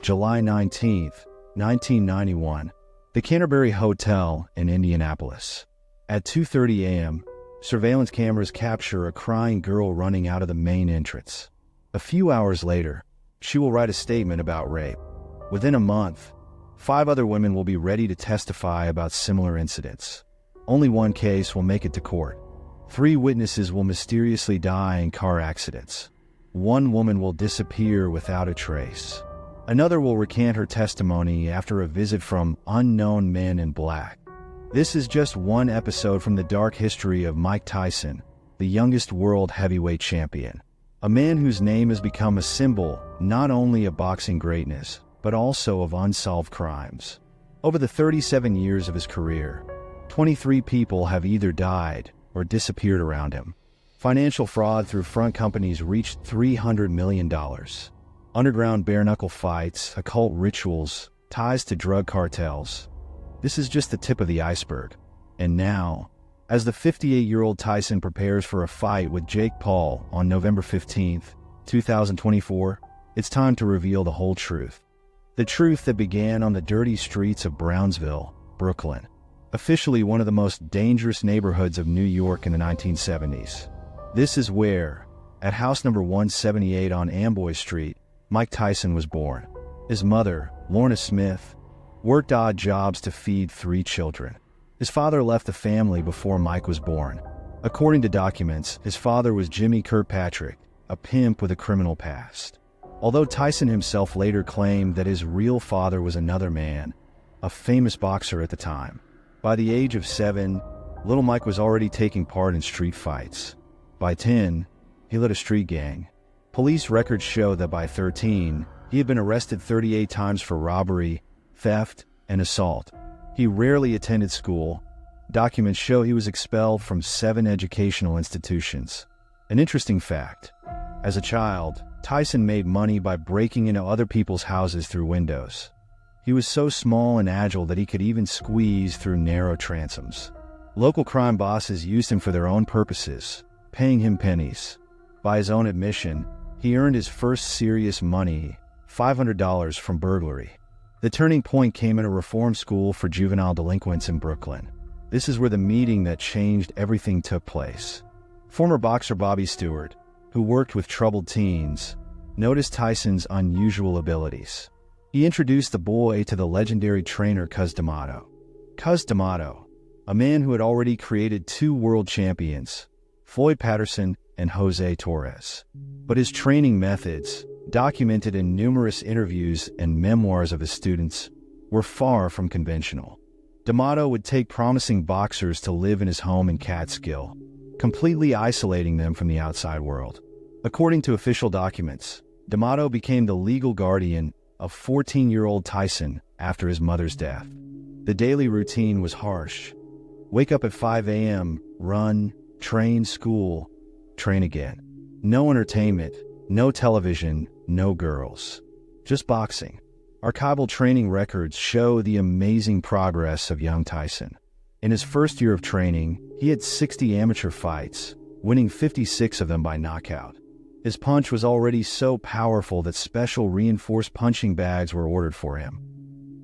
July 19, 1991, the Canterbury Hotel in Indianapolis. At 2:30 a.m., surveillance cameras capture a crying girl running out of the main entrance. A few hours later, she will write a statement about rape. Within a month, 5 other women will be ready to testify about similar incidents. Only one case will make it to court. 3 witnesses will mysteriously die in car accidents. 1 woman will disappear without a trace. Another will recant her testimony after a visit from unknown men in black. This is just one episode from the dark history of Mike Tyson, the youngest world heavyweight champion. A man whose name has become a symbol not only of boxing greatness, but also of unsolved crimes. Over the 37 years of his career, 23 people have either died or disappeared around him. Financial fraud through front companies reached $300 million. Underground bare-knuckle fights, occult rituals, ties to drug cartels. This is just the tip of the iceberg. And now, as the 58-year-old Tyson prepares for a fight with Jake Paul on November 15, 2024, it's time to reveal the whole truth. The truth that began on the dirty streets of Brownsville, Brooklyn, officially one of the most dangerous neighborhoods of New York in the 1970s. This is where, at house number 178 on Amboy Street, Mike Tyson was born. His mother, Lorna Smith, worked odd jobs to feed 3 children. His father left the family before Mike was born. According to documents, his father was Jimmy Kirkpatrick, a pimp with a criminal past. Although Tyson himself later claimed that his real father was another man, a famous boxer at the time. By the age of 7, little Mike was already taking part in street fights. By 10, he led a street gang. Police records show that by 13, he had been arrested 38 times for robbery, theft, and assault. He rarely attended school. Documents show he was expelled from 7 educational institutions. An interesting fact: as a child, Tyson made money by breaking into other people's houses through windows. He was so small and agile that he could even squeeze through narrow transoms. Local crime bosses used him for their own purposes, paying him pennies. By his own admission, he earned his first serious money, $500, from burglary. The turning point came at a reform school for juvenile delinquents in Brooklyn. This is where the meeting that changed everything took place. Former boxer Bobby Stewart, who worked with troubled teens, noticed Tyson's unusual abilities. He introduced the boy to the legendary trainer Cus D'Amato. Cus D'Amato, a man who had already created 2 world champions, Floyd Patterson and Jose Torres. But his training methods, documented in numerous interviews and memoirs of his students, were far from conventional. D'Amato would take promising boxers to live in his home in Catskill, completely isolating them from the outside world. According to official documents, D'Amato became the legal guardian of 14-year-old Tyson after his mother's death. The daily routine was harsh. Wake up at 5 a.m., run, train, school, train again. No entertainment, no television, no girls. Just boxing. Archival training records show the amazing progress of young Tyson. In his first year of training, he had 60 amateur fights, winning 56 of them by knockout. His punch was already so powerful that special reinforced punching bags were ordered for him.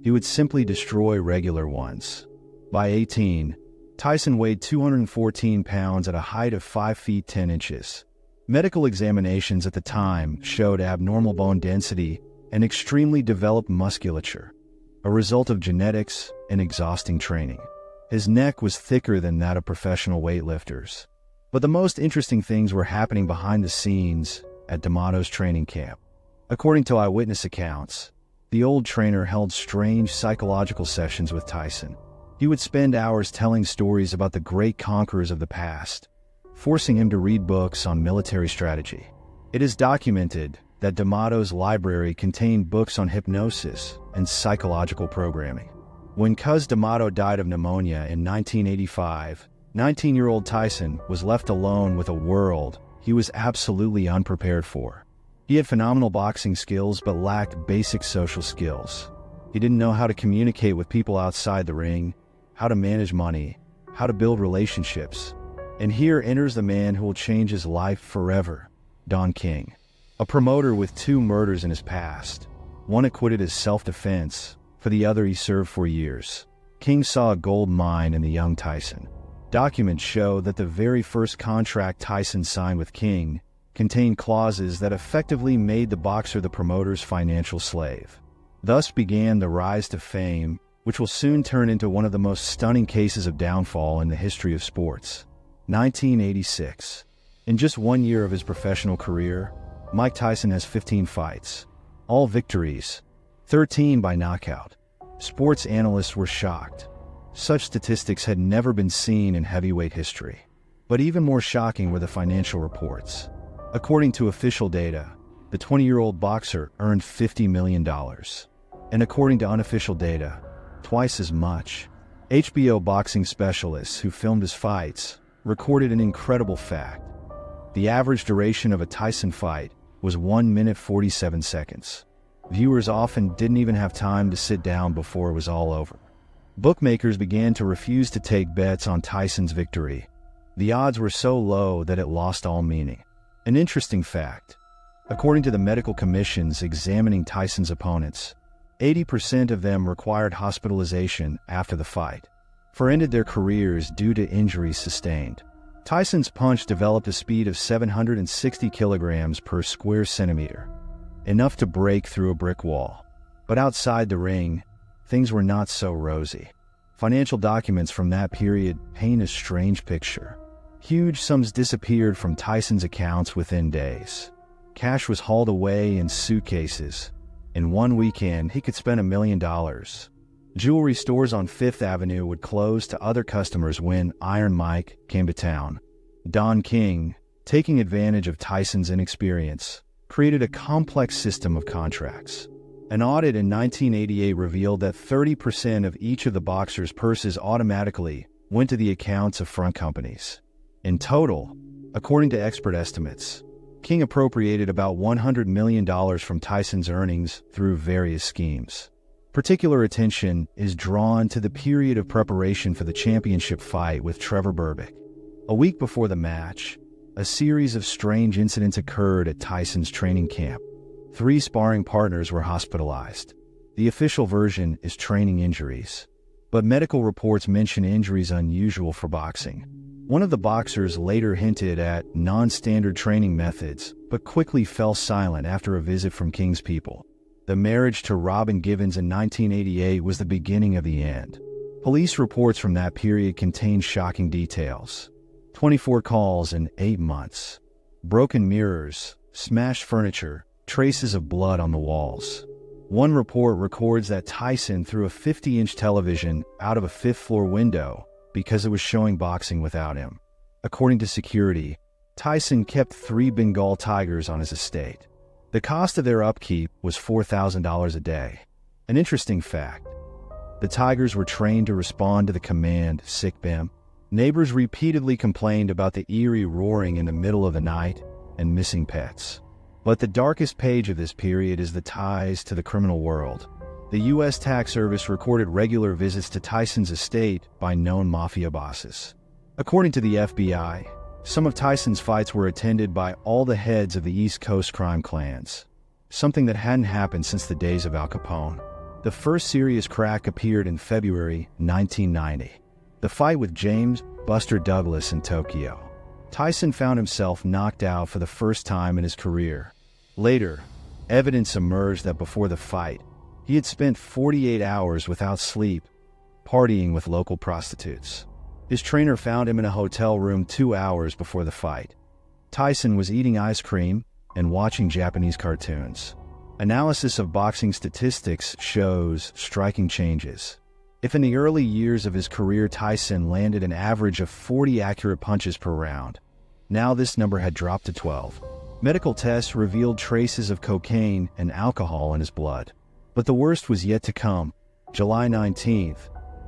He would simply destroy regular ones. By 18, Tyson weighed 214 pounds at a height of 5 feet 10 inches. Medical examinations at the time showed abnormal bone density and extremely developed musculature, a result of genetics and exhausting training. His neck was thicker than that of professional weightlifters. But the most interesting things were happening behind the scenes at D'Amato's training camp. According to eyewitness accounts, the old trainer held strange psychological sessions with Tyson. He would spend hours telling stories about the great conquerors of the past, forcing him to read books on military strategy. It is documented that D'Amato's library contained books on hypnosis and psychological programming. When Cus D'Amato died of pneumonia in 1985, 19-year-old Tyson was left alone with a world he was absolutely unprepared for. He had phenomenal boxing skills but lacked basic social skills. He didn't know how to communicate with people outside the ring, how to manage money, how to build relationships. And here enters the man who will change his life forever, Don King. A promoter with 2 murders in his past, one acquitted as self-defense, for the other he served for years. King saw a gold mine in the young Tyson. Documents show that the very first contract Tyson signed with King contained clauses that effectively made the boxer the promoter's financial slave. Thus began the rise to fame, which will soon turn into one of the most stunning cases of downfall in the history of sports. 1986. In just 1 year of his professional career, Mike Tyson has 15 fights, all victories, 13 by knockout. Sports analysts were shocked. Such statistics had never been seen in heavyweight history. But even more shocking were the financial reports. According to official data, the 20-year-old boxer earned $50 million. And according to unofficial data, twice as much. HBO boxing specialists who filmed his fights recorded an incredible fact. The average duration of a Tyson fight was 1 minute 47 seconds. Viewers often didn't even have time to sit down before it was all over. Bookmakers began to refuse to take bets on Tyson's victory. The odds were so low that it lost all meaning. An interesting fact: according to the medical commissions examining Tyson's opponents, 80% of them required hospitalization after the fight, or ended their careers due to injuries sustained. Tyson's punch developed a speed of 760 kilograms per square centimeter, enough to break through a brick wall. But outside the ring, things were not so rosy. Financial documents from that period paint a strange picture. Huge sums disappeared from Tyson's accounts within days. Cash was hauled away in suitcases. In one weekend, he could spend $1 million. Jewelry stores on Fifth Avenue would close to other customers when Iron Mike came to town. Don King, taking advantage of Tyson's inexperience, created a complex system of contracts. An audit in 1988 revealed that 30% of each of the boxers' purses automatically went to the accounts of front companies. In total, according to expert estimates, King appropriated about $100 million from Tyson's earnings through various schemes. Particular attention is drawn to the period of preparation for the championship fight with Trevor Berbick. A week before the match, a series of strange incidents occurred at Tyson's training camp. 3 sparring partners were hospitalized. The official version is training injuries, but medical reports mention injuries unusual for boxing. One of the boxers later hinted at non-standard training methods, but quickly fell silent after a visit from King's people. The marriage to Robin Givens in 1988 was the beginning of the end. Police reports from that period contain shocking details. 24 calls in 8 months. Broken mirrors, smashed furniture, traces of blood on the walls. One report records that Tyson threw a 50-inch television out of a 5th-floor window because it was showing boxing without him. According to security, Tyson kept 3 Bengal tigers on his estate. The cost of their upkeep was $4,000 a day. An interesting fact: the tigers were trained to respond to the command, "Sick Bim." Neighbors repeatedly complained about the eerie roaring in the middle of the night and missing pets. But the darkest page of this period is the ties to the criminal world. The U.S. Tax Service recorded regular visits to Tyson's estate by known mafia bosses. According to the FBI, some of Tyson's fights were attended by all the heads of the East Coast crime clans, something that hadn't happened since the days of Al Capone. The first serious crack appeared in February 1990. The fight with James "Buster" Douglas in Tokyo. Tyson found himself knocked out for the first time in his career. Later, evidence emerged that before the fight, he had spent 48 hours without sleep, partying with local prostitutes. His trainer found him in a hotel room 2 hours before the fight. Tyson was eating ice cream and watching Japanese cartoons. Analysis of boxing statistics shows striking changes. If in the early years of his career Tyson landed an average of 40 accurate punches per round, now this number had dropped to 12. Medical tests revealed traces of cocaine and alcohol in his blood. But the worst was yet to come. July 19,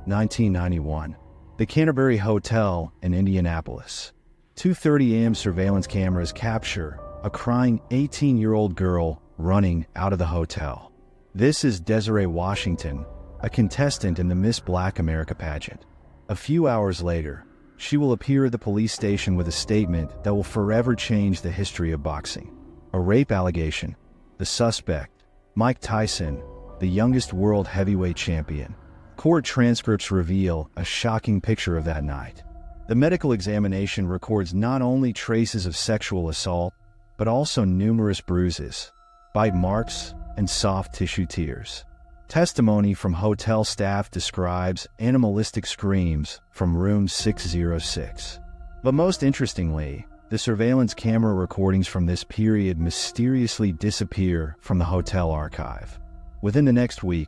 1991. The Canterbury Hotel in Indianapolis. 2:30 a.m. surveillance cameras capture a crying 18-year-old girl running out of the hotel. This is Desiree Washington, a contestant in the Miss Black America pageant. A few hours later, she will appear at the police station with a statement that will forever change the history of boxing. A rape allegation. The suspect, Mike Tyson, the youngest world heavyweight champion. Court transcripts reveal a shocking picture of that night. The medical examination records not only traces of sexual assault, but also numerous bruises, bite marks, and soft tissue tears. Testimony from hotel staff describes animalistic screams from room 606. But most interestingly, the surveillance camera recordings from this period mysteriously disappear from the hotel archive. Within the next week,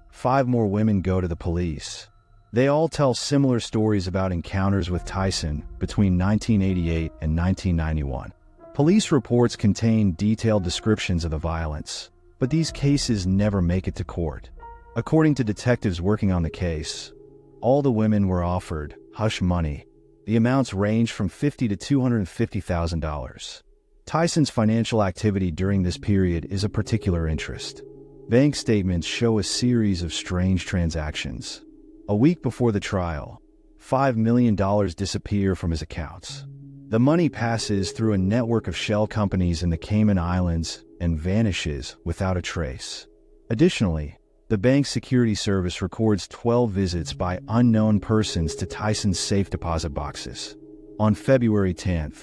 5 more women go to the police. They all tell similar stories about encounters with Tyson between 1988 and 1991. Police reports contain detailed descriptions of the violence, but these cases never make it to court. According to detectives working on the case, all the women were offered hush money. The amounts range from $50,000 to $250,000. Tyson's financial activity during this period is of particular interest. Bank statements show a series of strange transactions. A week before the trial, $5 million disappear from his accounts. The money passes through a network of shell companies in the Cayman Islands and vanishes without a trace. Additionally, the bank's security service records 12 visits by unknown persons to Tyson's safe deposit boxes. On February 10,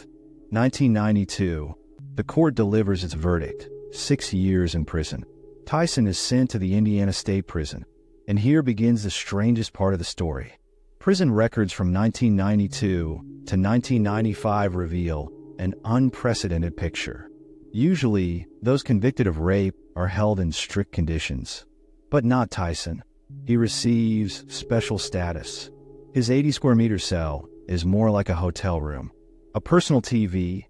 1992, the court delivers its verdict, 6 years in prison. Tyson is sent to the Indiana State Prison, and here begins the strangest part of the story. Prison records from 1992 to 1995 reveal an unprecedented picture. Usually, those convicted of rape are held in strict conditions. But not Tyson. He receives special status. His 80-square-meter cell is more like a hotel room. A personal TV,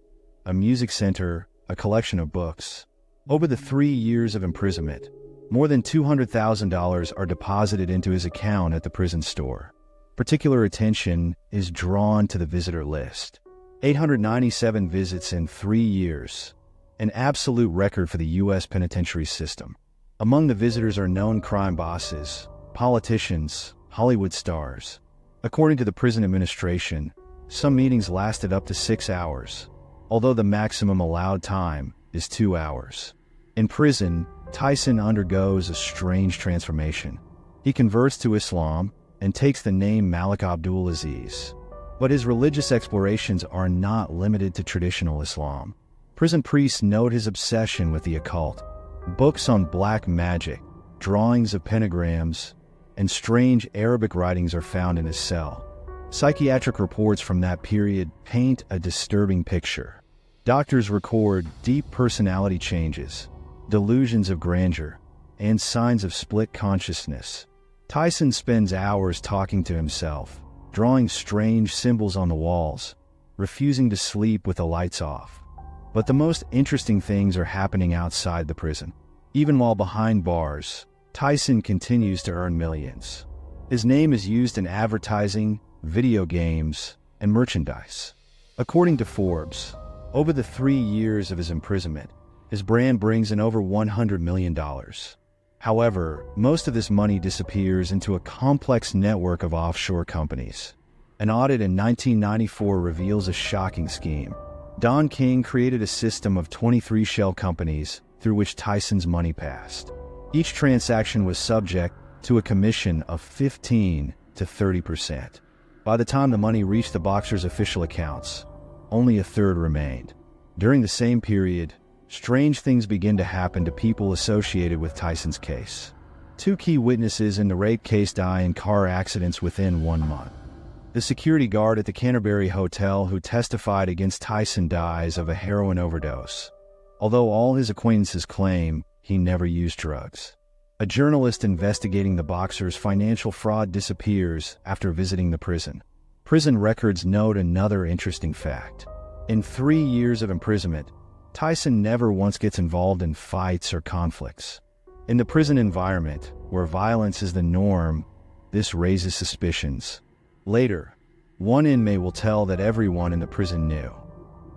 a music center, a collection of books. Over the 3 years of imprisonment, more than $200,000 are deposited into his account at the prison store. Particular attention is drawn to the visitor list. 897 visits in 3 years, an absolute record for the U.S. penitentiary system. Among the visitors are known crime bosses, politicians, Hollywood stars. According to the prison administration, some meetings lasted up to 6 hours, although the maximum allowed time is 2 hours. In prison, Tyson undergoes a strange transformation. He converts to Islam and takes the name Malik Abdul Aziz. But his religious explorations are not limited to traditional Islam. Prison priests note his obsession with the occult. Books on black magic, drawings of pentagrams, and strange Arabic writings are found in his cell. Psychiatric reports from that period paint a disturbing picture. Doctors record deep personality changes, delusions of grandeur, and signs of split consciousness. Tyson spends hours talking to himself, drawing strange symbols on the walls, refusing to sleep with the lights off. But the most interesting things are happening outside the prison. Even while behind bars, Tyson continues to earn millions. His name is used in advertising, video games, and merchandise. According to Forbes, over the 3 years of his imprisonment, his brand brings in over $100 million. However, most of this money disappears into a complex network of offshore companies. An audit in 1994 reveals a shocking scheme. Don King created a system of 23 shell companies through which Tyson's money passed. Each transaction was subject to a commission of 15 to 30%. By the time the money reached the boxers' official accounts, only a third remained. During the same period, strange things begin to happen to people associated with Tyson's case. 2 key witnesses in the rape case die in car accidents within 1 month. The security guard at the Canterbury Hotel who testified against Tyson dies of a heroin overdose, although all his acquaintances claim he never used drugs. A journalist investigating the boxer's financial fraud disappears after visiting the prison. Prison records note another interesting fact. In 3 years of imprisonment, Tyson never once gets involved in fights or conflicts. In the prison environment, where violence is the norm, this raises suspicions. Later, one inmate will tell that everyone in the prison knew.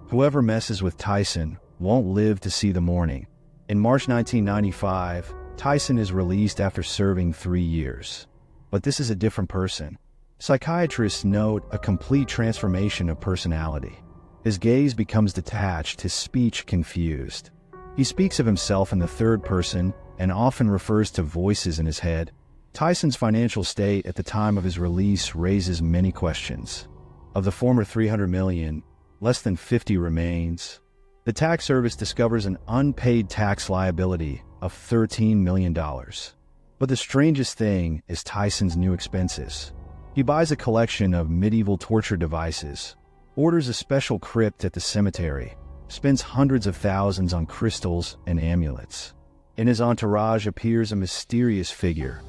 Whoever messes with Tyson won't live to see the morning. In March 1995, Tyson is released after serving 3 years. But this is a different person. Psychiatrists note a complete transformation of personality. His gaze becomes detached, his speech confused. He speaks of himself in the third person and often refers to voices in his head. Tyson's financial state at the time of his release raises many questions. Of the former $300 million, less than 50 remains. The tax service discovers an unpaid tax liability of $13 million. But the strangest thing is Tyson's new expenses. He buys a collection of medieval torture devices, orders a special crypt at the cemetery, spends hundreds of thousands on crystals and amulets. In his entourage appears a mysterious figure,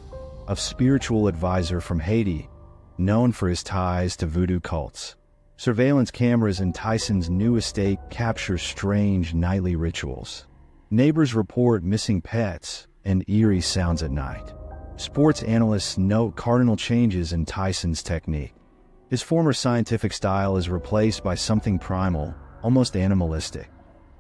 a spiritual advisor from Haiti, known for his ties to voodoo cults. Surveillance cameras in Tyson's new estate capture strange nightly rituals. Neighbors report missing pets and eerie sounds at night. Sports analysts note cardinal changes in Tyson's technique. His former scientific style is replaced by something primal, almost animalistic.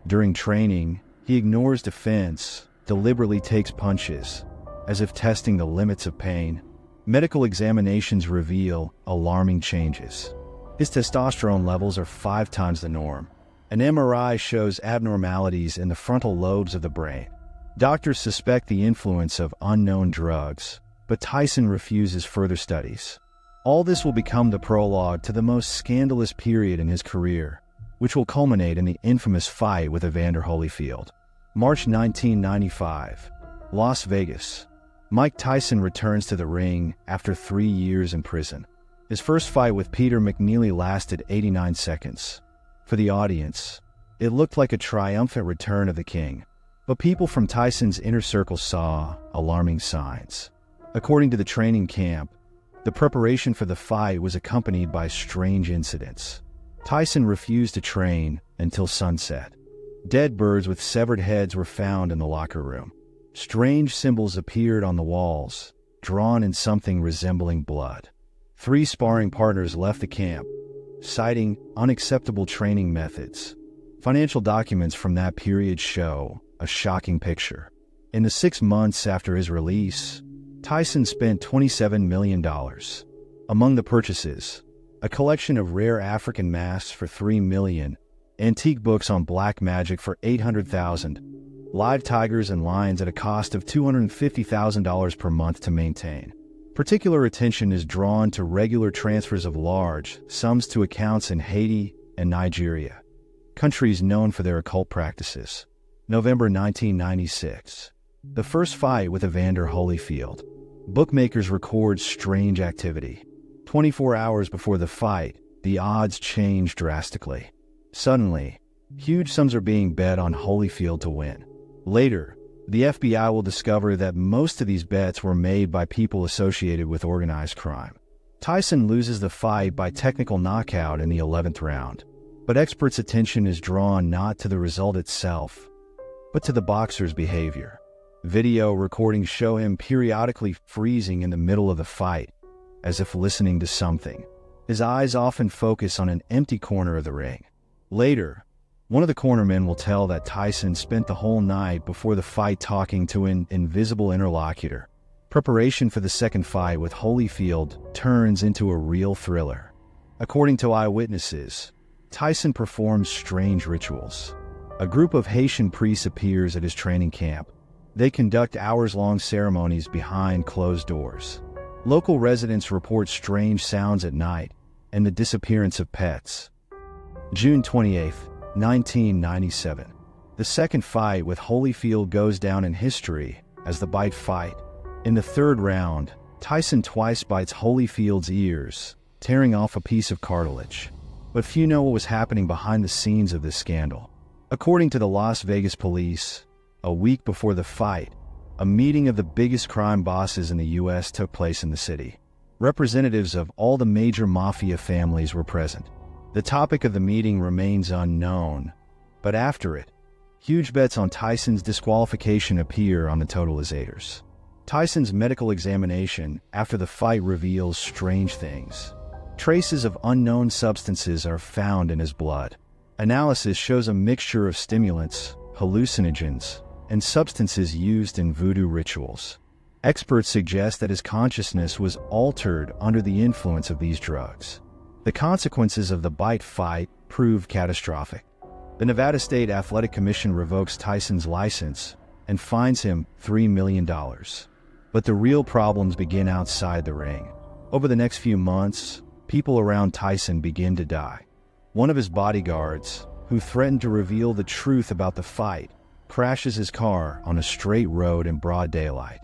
During training, he ignores defense, deliberately takes punches, as if testing the limits of pain. Medical examinations reveal alarming changes. His testosterone levels are 5 times the norm. An MRI shows abnormalities in the frontal lobes of the brain. Doctors suspect the influence of unknown drugs, but Tyson refuses further studies. All this will become the prologue to the most scandalous period in his career, which will culminate in the infamous fight with Evander Holyfield. March 1995, Las Vegas. Mike Tyson returns to the ring after 3 years in prison. His first fight with Peter McNeely lasted 89 seconds. For the audience, it looked like a triumphant return of the king. But people from Tyson's inner circle saw alarming signs. According to the training camp, the preparation for the fight was accompanied by strange incidents. Tyson refused to train until sunset. Dead birds with severed heads were found in the locker room. Strange symbols appeared on the walls, drawn in something resembling blood. 3 sparring partners left the camp, citing unacceptable training methods. Financial documents from that period show a shocking picture. In the 6 months after his release, Tyson spent $27 million. Among the purchases, a collection of rare African masks for $3 million, antique books on black magic for $800,000, live tigers and lions at a cost of $250,000 per month to maintain. Particular attention is drawn to regular transfers of large sums to accounts in Haiti and Nigeria, countries known for their occult practices. November 1996. The first fight with Evander Holyfield. Bookmakers record strange activity. 24 hours before the fight, the odds change drastically. Suddenly, huge sums are being bet on Holyfield to win. Later, the FBI will discover that most of these bets were made by people associated with organized crime. Tyson loses the fight by technical knockout in the 11th round, but experts' attention is drawn not to the result itself, but to the boxer's behavior. Video recordings show him periodically freezing in the middle of the fight, as if listening to something. His eyes often focus on an empty corner of the ring. Later, one of the cornermen will tell that Tyson spent the whole night before the fight talking to an invisible interlocutor. Preparation for the second fight with Holyfield turns into a real thriller. According to eyewitnesses, Tyson performs strange rituals. A group of Haitian priests appears at his training camp. They conduct hours-long ceremonies behind closed doors. Local residents report strange sounds at night and the disappearance of pets. June 28, 1997. The second fight with Holyfield goes down in history as the bite fight. In the 3rd round, Tyson twice bites Holyfield's ears, tearing off a piece of cartilage. But few know what was happening behind the scenes of this scandal. According to the Las Vegas police, a week before the fight, a meeting of the biggest crime bosses in the U.S. took place in the city. Representatives of all the major mafia families were present. The topic of the meeting remains unknown, but after it, huge bets on Tyson's disqualification appear on the totalizators. Tyson's medical examination after the fight reveals strange things. Traces of unknown substances are found in his blood. Analysis shows a mixture of stimulants, hallucinogens, and substances used in voodoo rituals. Experts suggest that his consciousness was altered under the influence of these drugs. The consequences of the bite fight proved catastrophic. The Nevada State Athletic Commission revokes Tyson's license and fines him $3 million. But the real problems begin outside the ring. Over the next few months, people around Tyson begin to die. One of his bodyguards, who threatened to reveal the truth about the fight, crashes his car on a straight road in broad daylight.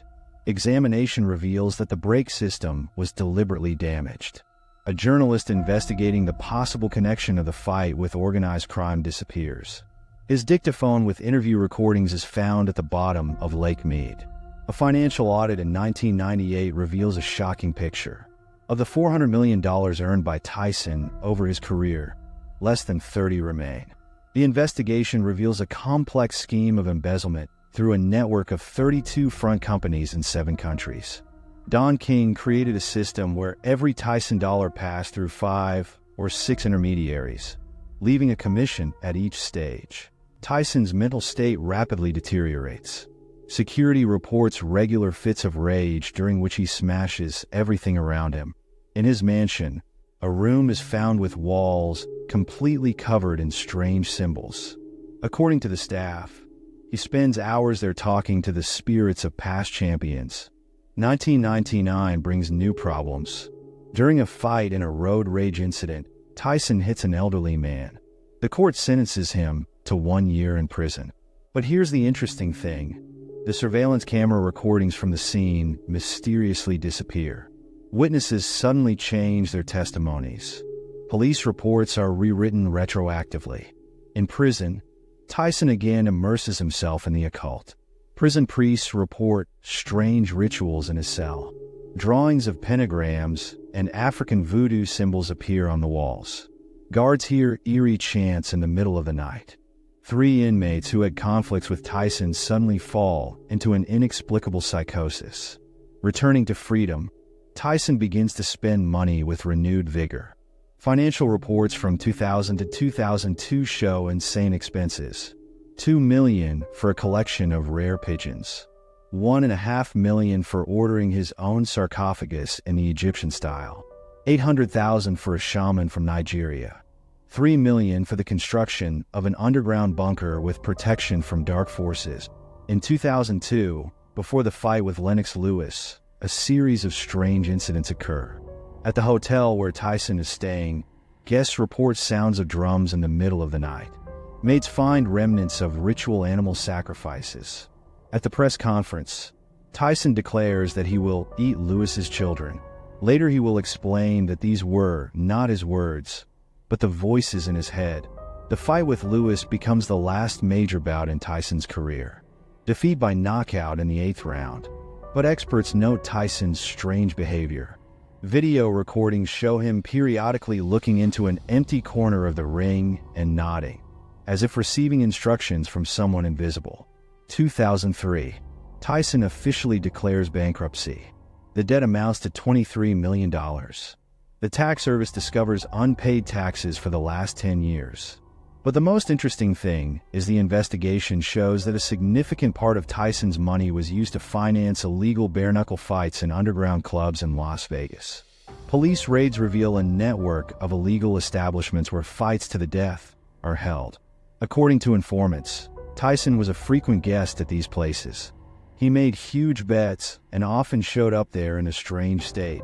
Examination reveals that the brake system was deliberately damaged. A journalist investigating the possible connection of the fight with organized crime disappears. His dictaphone with interview recordings is found at the bottom of Lake Mead. A financial audit in 1998 reveals a shocking picture. Of the $400 million earned by Tyson over his career, less than 30 remain. The investigation reveals a complex scheme of embezzlement through a network of 32 front companies in 7 countries. Don King created a system where every Tyson dollar passed through 5 or 6 intermediaries, leaving a commission at each stage. Tyson's mental state rapidly deteriorates. Security reports regular fits of rage during which he smashes everything around him. In his mansion, a room is found with walls completely covered in strange symbols. According to the staff, he spends hours there talking to the spirits of past champions. 1999 brings new problems. During a fight in a road rage incident, Tyson hits an elderly man. The court sentences him to 1 year in prison. But here's the interesting thing. The surveillance camera recordings from the scene mysteriously disappear. Witnesses suddenly change their testimonies. Police reports are rewritten retroactively. In prison, Tyson again immerses himself in the occult. Prison priests report strange rituals in his cell. Drawings of pentagrams and African voodoo symbols appear on the walls. Guards hear eerie chants in the middle of the night. 3 inmates who had conflicts with Tyson suddenly fall into an inexplicable psychosis. Returning to freedom, Tyson begins to spend money with renewed vigor. Financial reports from 2000 to 2002 show insane expenses. $2 million for a collection of rare pigeons. $1.5 million for ordering his own sarcophagus in the Egyptian style. $800,000 for a shaman from Nigeria. $3 million for the construction of an underground bunker with protection from dark forces. In 2002, before the fight with Lennox Lewis, a series of strange incidents occur. At the hotel where Tyson is staying, guests report sounds of drums in the middle of the night. Maids find remnants of ritual animal sacrifices. At the press conference, Tyson declares that he will eat Lewis's children. Later he will explain that these were not his words, but the voices in his head. The fight with Lewis becomes the last major bout in Tyson's career. Defeat by knockout in the 8th round. But experts note Tyson's strange behavior. Video recordings show him periodically looking into an empty corner of the ring and nodding, as if receiving instructions from someone invisible. 2003. Tyson officially declares bankruptcy. The debt amounts to $23 million. The tax service discovers unpaid taxes for the last 10 years. But the most interesting thing is the investigation shows that a significant part of Tyson's money was used to finance illegal bare-knuckle fights in underground clubs in Las Vegas. Police raids reveal a network of illegal establishments where fights to the death are held. According to informants, Tyson was a frequent guest at these places. He made huge bets and often showed up there in a strange state,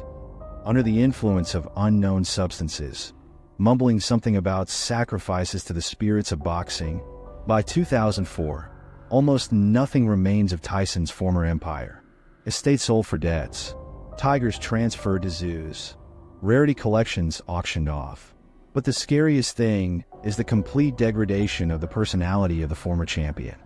under the influence of unknown substances, mumbling something about sacrifices to the spirits of boxing. By 2004, almost nothing remains of Tyson's former empire. Estates sold for debts, tigers transferred to zoos, rarity collections auctioned off. But the scariest thing is the complete degradation of the personality of the former champion.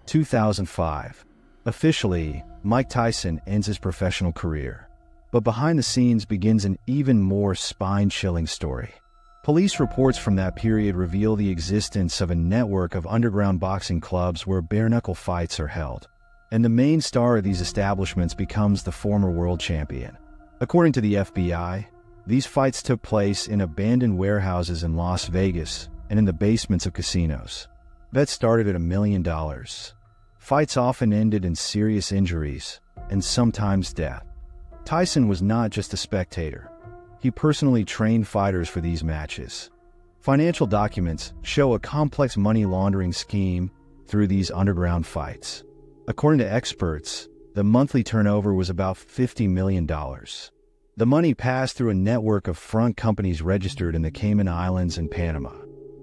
2005. Officially, Mike Tyson ends his professional career. But behind the scenes begins an even more spine-chilling story. Police reports from that period reveal the existence of a network of underground boxing clubs where bare-knuckle fights are held. And the main star of these establishments becomes the former world champion. According to the FBI, these fights took place in abandoned warehouses in Las Vegas and in the basements of casinos. Bets started at $1 million. Fights often ended in serious injuries and sometimes death. Tyson was not just a spectator. He personally trained fighters for these matches. Financial documents show a complex money laundering scheme through these underground fights. According to experts, the monthly turnover was about $50 million. The money passed through a network of front companies registered in the Cayman Islands and Panama.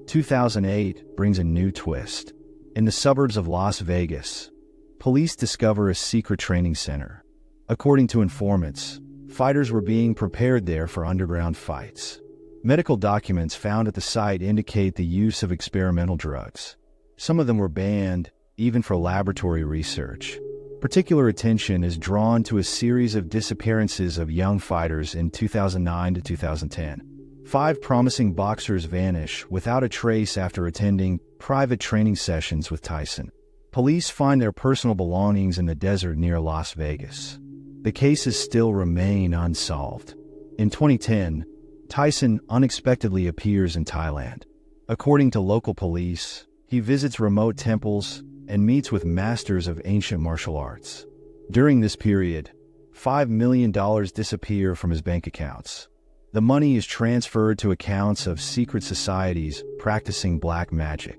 2008 brings a new twist. In the suburbs of Las Vegas, police discover a secret training center. According to informants, fighters were being prepared there for underground fights. Medical documents found at the site indicate the use of experimental drugs. Some of them were banned, even for laboratory research. Particular attention is drawn to a series of disappearances of young fighters in 2009 to 2010. 5 promising boxers vanish without a trace after attending private training sessions with Tyson. Police find their personal belongings in the desert near Las Vegas. The cases still remain unsolved. In 2010, Tyson unexpectedly appears in Thailand. According to local police, he visits remote temples and meets with masters of ancient martial arts. During this period, $5 million disappear from his bank accounts. The money is transferred to accounts of secret societies practicing black magic.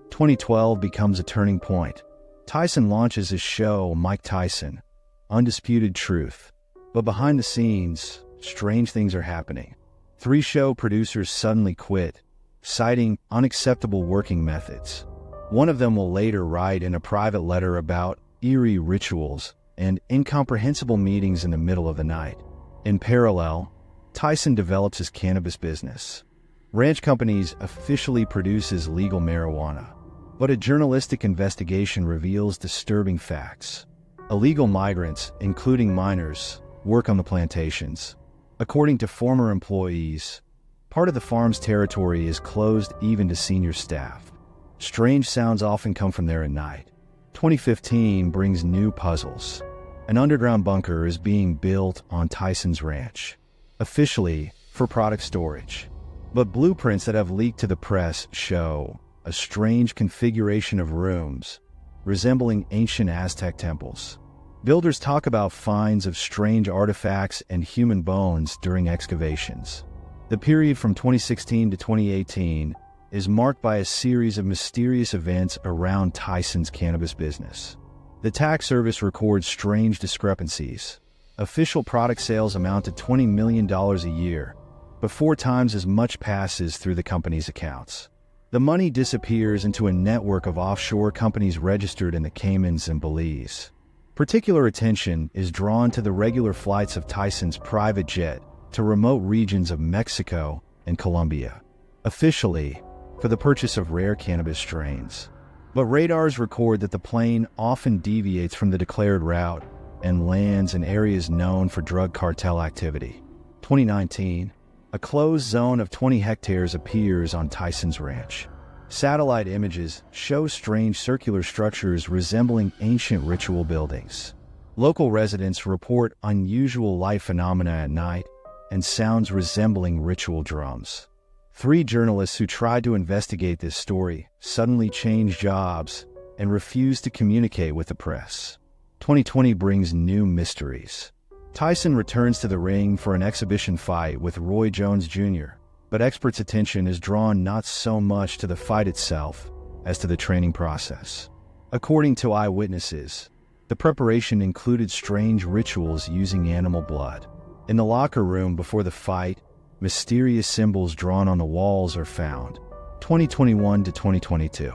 2012 becomes a turning point. Tyson launches his show, Mike Tyson, Undisputed Truth. But behind the scenes, strange things are happening. 3 show producers suddenly quit, citing unacceptable working methods. One of them will later write in a private letter about eerie rituals and incomprehensible meetings in the middle of the night. In parallel, Tyson develops his cannabis business. Ranch Companies officially produces legal marijuana, but a journalistic investigation reveals disturbing facts. Illegal migrants, including minors, work on the plantations. According to former employees, part of the farm's territory is closed even to senior staff. Strange sounds often come from there at night. 2015 brings new puzzles. An underground bunker is being built on Tyson's ranch, officially for product storage. But blueprints that have leaked to the press show a strange configuration of rooms resembling ancient Aztec temples. Builders talk about finds of strange artifacts and human bones during excavations. The period from 2016 to 2018 is marked by a series of mysterious events around Tyson's cannabis business. The tax service records strange discrepancies. Official product sales amount to $20 million a year, but 4 times as much passes through the company's accounts. The money disappears into a network of offshore companies registered in the Caymans and Belize. Particular attention is drawn to the regular flights of Tyson's private jet to remote regions of Mexico and Colombia, officially for the purchase of rare cannabis strains. But radars record that the plane often deviates from the declared route and lands in areas known for drug cartel activity. 2019, a closed zone of 20 hectares appears on Tyson's ranch. Satellite images show strange circular structures resembling ancient ritual buildings. Local residents report unusual light phenomena at night and sounds resembling ritual drums. 3 journalists who tried to investigate this story suddenly changed jobs and refused to communicate with the press. 2020 brings new mysteries. Tyson returns to the ring for an exhibition fight with Roy Jones Jr., but experts' attention is drawn not so much to the fight itself as to the training process. According to eyewitnesses, the preparation included strange rituals using animal blood. In the locker room before the fight, mysterious symbols drawn on the walls are found. 2021 to 2022.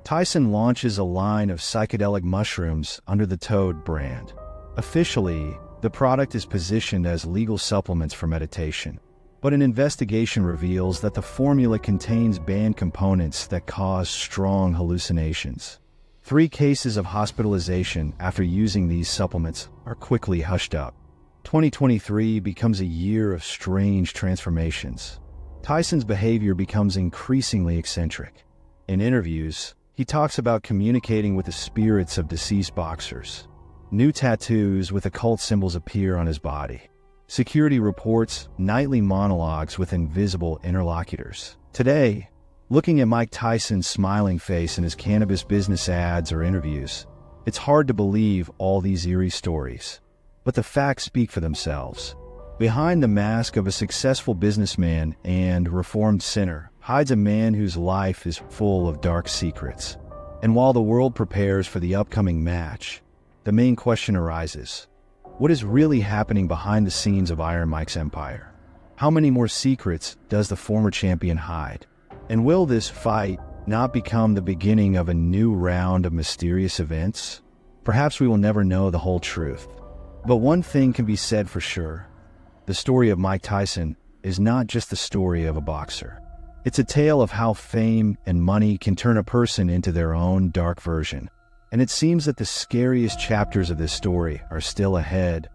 Tyson launches a line of psychedelic mushrooms under the Toad brand. Officially, the product is positioned as legal supplements for meditation, but an investigation reveals that the formula contains banned components that cause strong hallucinations. 3 cases of hospitalization after using these supplements are quickly hushed up. 2023 becomes a year of strange transformations. Tyson's behavior becomes increasingly eccentric. In interviews, he talks about communicating with the spirits of deceased boxers. New tattoos with occult symbols appear on his body. Security reports nightly monologues with invisible interlocutors. Today, looking at Mike Tyson's smiling face in his cannabis business ads or interviews, it's hard to believe all these eerie stories. But the facts speak for themselves. Behind the mask of a successful businessman and reformed sinner hides a man whose life is full of dark secrets. And while the world prepares for the upcoming match, the main question arises: what is really happening behind the scenes of Iron Mike's empire? How many more secrets does the former champion hide? And will this fight not become the beginning of a new round of mysterious events? Perhaps we will never know the whole truth. But one thing can be said for sure: the story of Mike Tyson is not just the story of a boxer. It's a tale of how fame and money can turn a person into their own dark version. And it seems that the scariest chapters of this story are still ahead